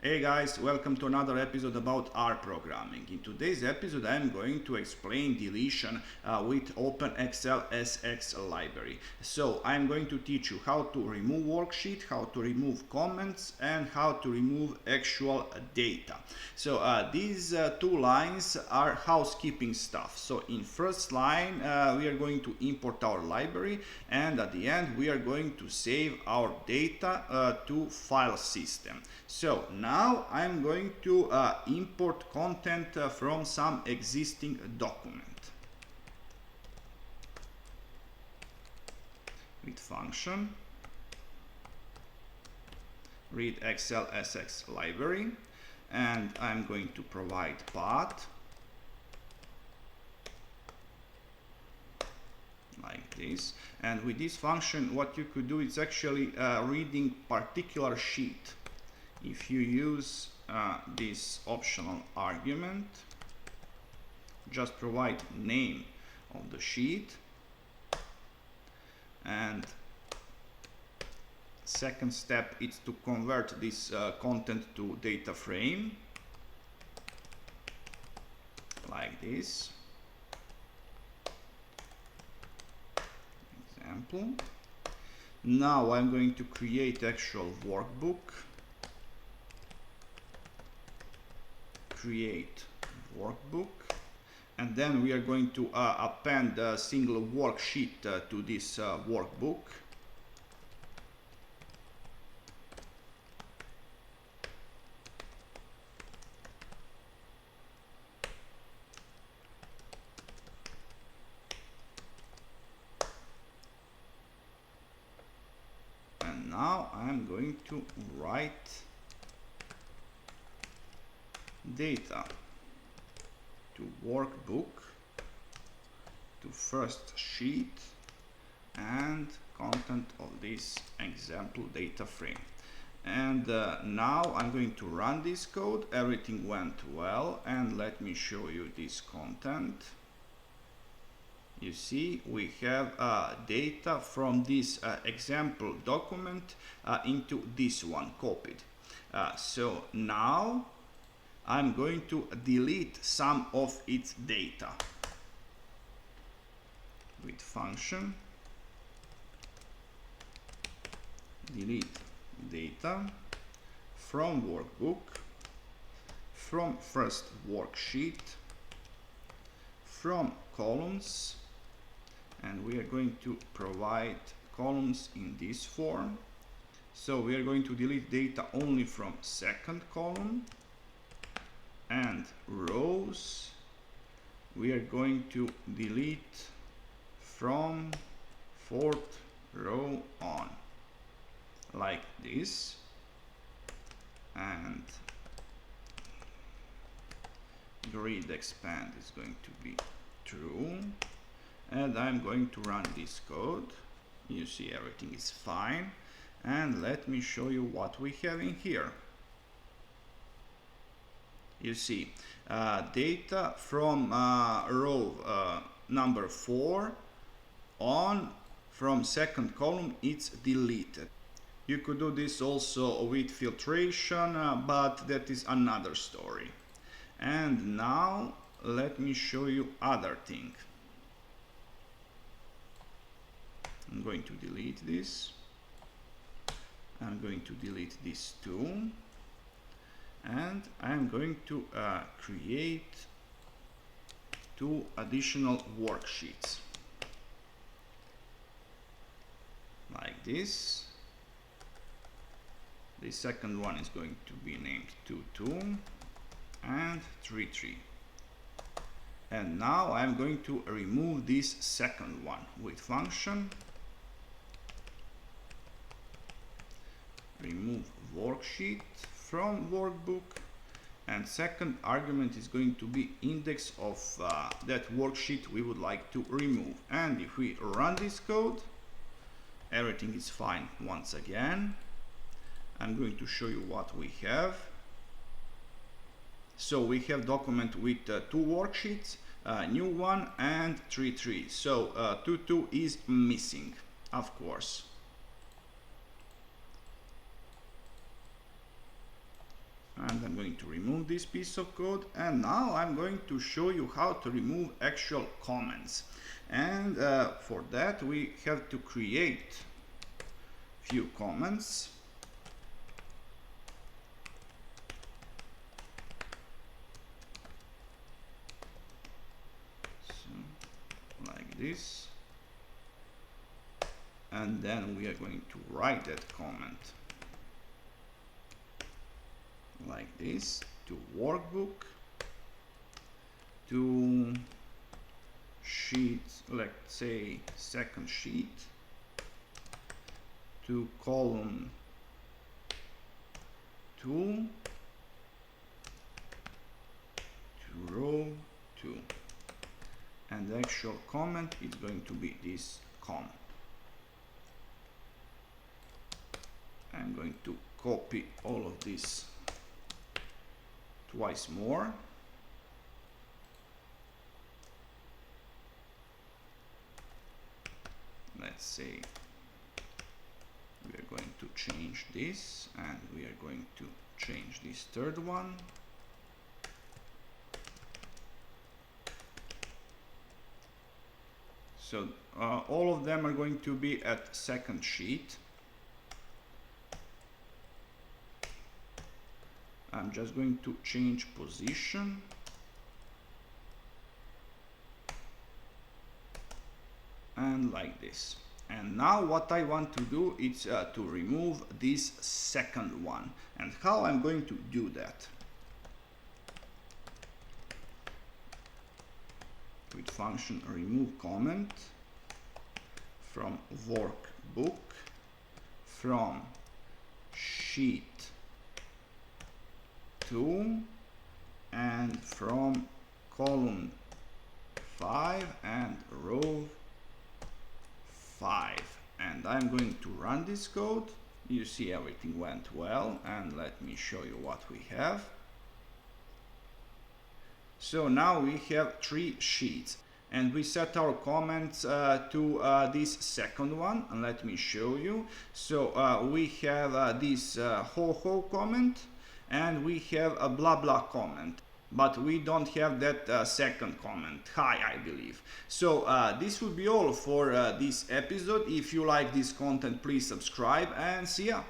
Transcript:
Hey guys, welcome to another episode about R programming. In today's episode I'm going to explain deletion with OPENXLSX library. So I'm going to teach you how to remove worksheet, how to remove comments, and how to remove actual data. So these two lines are housekeeping stuff. So in first line we are going to import our library, and at the end we are going to save our data to file system. So now I'm going to import content from some existing document with function read XLSX library, and I'm going to provide path like this. And with this function what you could do is actually reading particular sheet. If you use this optional argument, just provide name of the sheet, and second step is to convert this content to data frame like this. Example. Now I'm going to create actual workbook. Create workbook, and then we are going to append a single worksheet to this workbook. And now I'm going to write data to workbook to first sheet and content of this example data frame. And now I'm going to run this code. Everything went well, and let me show you this content. You see, we have data from this example document into this one copied. So now I'm going to delete some of its data with function delete data from workbook, from first worksheet, from columns, and we are going to provide columns in this form. So we are going to delete data only from second column, and rows we are going to delete from fourth row on, like this. And grid expand is going to be true, and I'm going to run this code. You see, everything is fine, and let me show you what we have in here. You see, data from row number 4 on from second column, it's deleted. You could do this also with filtration, but that is another story. And now let me show you other thing. I'm going to delete this. I'm going to delete this too. And I'm going to create 2 additional worksheets like this. The second one is going to be named 2.2 and 3.3. And now I'm going to remove this second one with function remove worksheet from workbook, and second argument is going to be index of that worksheet we would like to remove. And if we run this code, everything is fine once again. I'm going to show you what we have. So we have document with 2 worksheets, new one and 3.3. So 2.2 is missing, of course. and I'm going to remove this piece of code, and now I'm going to show you how to remove actual comments. And for that we have to create few comments. So, like this, and then we are going to write that comment like this to workbook, to sheet, let's say second sheet, to column 2, to row 2, and the actual comment is going to be this com. I'm going to copy all of this twice more. Let's say we are going to change this, and we are going to change this third one. So all of them are going to be at second sheet. I'm just going to change position, and like this. And now what I want to do is to remove this second one. And how I'm going to do that? With function remove comment from workbook, from sheet 2, and from column 5 and row 5. And I'm going to run this code. You see everything went well, and let me show you what we have. So now we have 3 sheets, and we set our comments to this second one, and let me show you. So we have this ho-ho comment, and we have a blah blah comment, but we don't have that second comment, hi, I believe. So this will be all for this episode. If you like this content, please subscribe, and see ya.